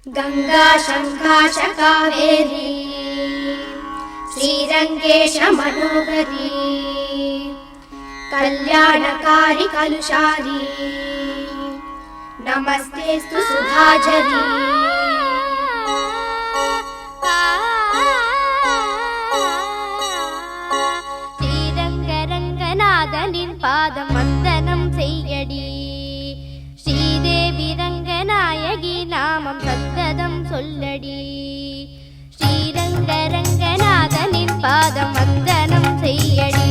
गंगा शंकाश कावेरी श्रीरंगेश मनोहरी कल्याणकारी कलुषारी नमस्तेस्तु सुधाझरी ஸ்ரீரங்கரங்கநாதனின் பாதம் வந்தனம் செய்யடி ஸ்ரீதேவி ரங்கநாயகி நாமம் சந்ததம் சொல்லடி ஸ்ரீரங்கரங்கநாதனின் பாதம் வந்தனம் செய்யடி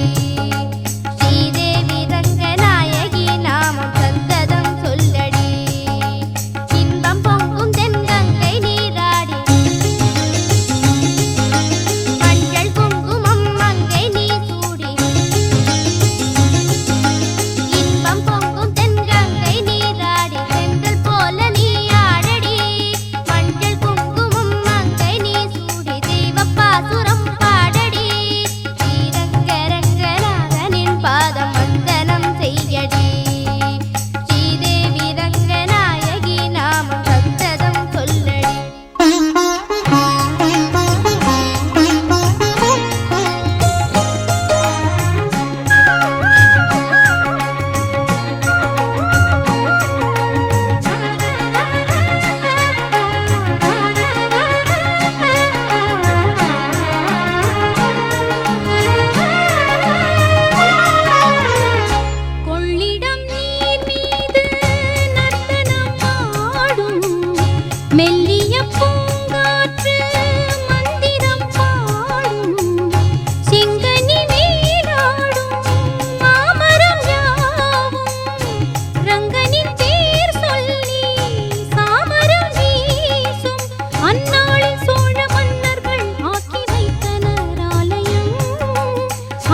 ஸ்ரீதேவி ரங்கநாயகி நாமம் சந்ததம் சொல்லடி இன்பம் பொங்கும் தென்கங்கை நீராடி மஞ்சள் குங்குமம் மங்கை நீ சூடி இன்பம் பொங்கும் தென்கங்கை நீராடி சென்றல் போல நீ ஆடடி மஞ்சள் குங்குமம் மங்கை நீ சூடி தெய்வப்பாசுரம் பாடடி ஸ்ரீரங்கரங்கநாதனின் பாதம் வந்தனம் செய்யடி ஸ்ரீதேவி ரங்கநாயகி நாமம் சந்ததம் சொல்லடி கொள்ளிடம் நீர் மீது நர்த்தனம் ஆடும் மெல்லிய பூங்காற்று மந்திரம் பாடும் செங்கனி நீராடும் மாமரம் யாவும் ரங்கனின் பேர் சொல்லி சாமரம் வீசும் அந்நாளில் சோழ மன்னர்கள் ஆக்கி வைத்தனர் ஆலயம்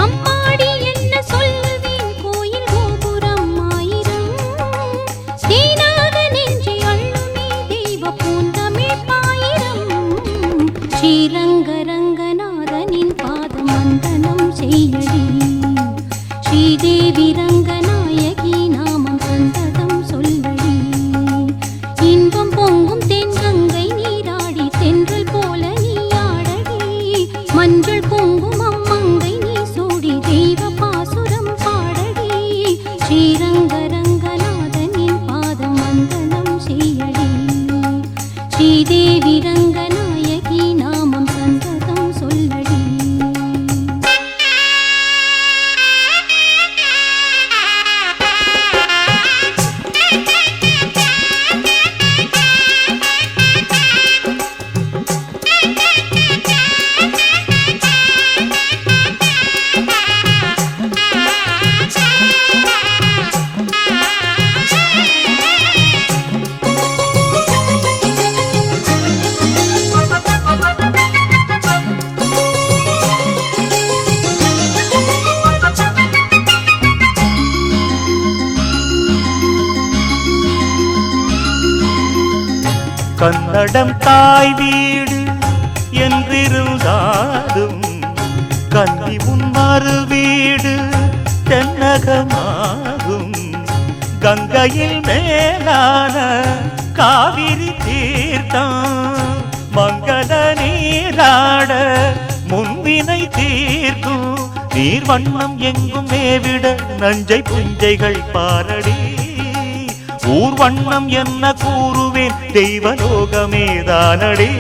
அம்மாடி என்ன சொல்வேன் கோயில் கோபுரம் ஆயிரம் தேனாக நெஞ்சை அள்ளுமே தெய்வ பூந்தமிழ் பாயிரம் ஸ்ரீரங்கரங்கநாதனின் பாதம் வந்தனம் செய்யடி ஸ்ரீதேவி ரங்கநாயகி நாமம் சந்ததம் சொல்லடி இன்பம் பொங்கும் தென்கங்கை நீராடி தென்றல் போல நீ ஆடடி மஞ்சள் குங்குமம் மங்கை நீ சூடி தெய்வ பாசுரம் பாடடி ஸ்ரீரங்கரங்கநாதனின் பாதம் வந்தனம் செய்யடி ஸ்ரீதேவி ரங்கநாயகி நாமம் சந்ததம் சொல்லடி கன்னடம் தாய் வீடு என்றிருந்தாலும் கன்னி உன் மறு வீடு தென்னகமாகும் கங்கையில் மேலான காவிரி தீர்த்தம் மங்கள நீராட முன்வினை தீர்க்கும் நீர் வண்ணம் எங்கும் மேவிட நஞ்சை புஞ்சைகள் பாரடி ஊர் வண்ணம் என்ன கூறுவேன் தெய்வலோகமேதானடி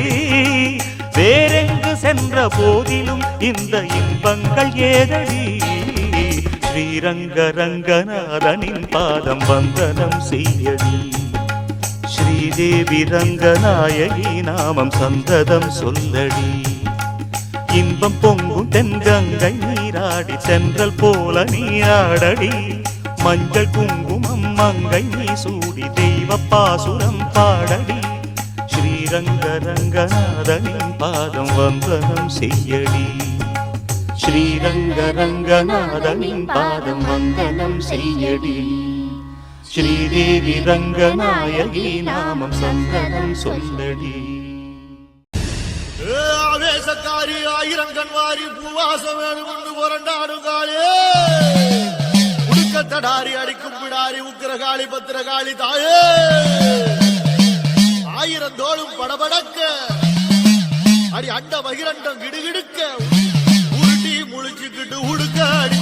வேறெங்கு சென்ற போதிலும் இந்த இன்பங்கள் ஏதடி ஸ்ரீரங்கரங்கநாதனின் பாதம் வந்தனம் செய்யடி ஸ்ரீதேவி ரங்கநாயகி நாமம் சந்ததம் சொல்லடி இன்பம் பொங்கும் தென்கங்கை நீராடி சென்றல் போல நீராடடி மஞ்சள் குங்குமம் மங்கை நீ சூடி தெய்வ பாசுரம் பாடடி ஸ்ரீரங்கரங்கநாதனின் பாதம் வந்தனம் செய்யடி ஸ்ரீரங்கரங்கநாதனின் பாதம் வந்தனம் செய்யடி ஸ்ரீதேவி ரங்கநாயகி நாமம் சந்தனம் சொல்லடி ஆவேசக்காரி ஆயிரங்கன் வாரி பூவாசம் வேணும் கொண்டு புரண்டாடுங்காலே உடுக்கத்தடாரி அடிக்கும் பிடாரி உக்கிரகாளி பத்திரகாளி தாயே ஆயிரம் தோளும் படபடக்க அடி அண்ட பகிரண்டம் கிடுகிடுக்க உருட்டி முழிச்சுக்கிட்டு உடுக்க அடி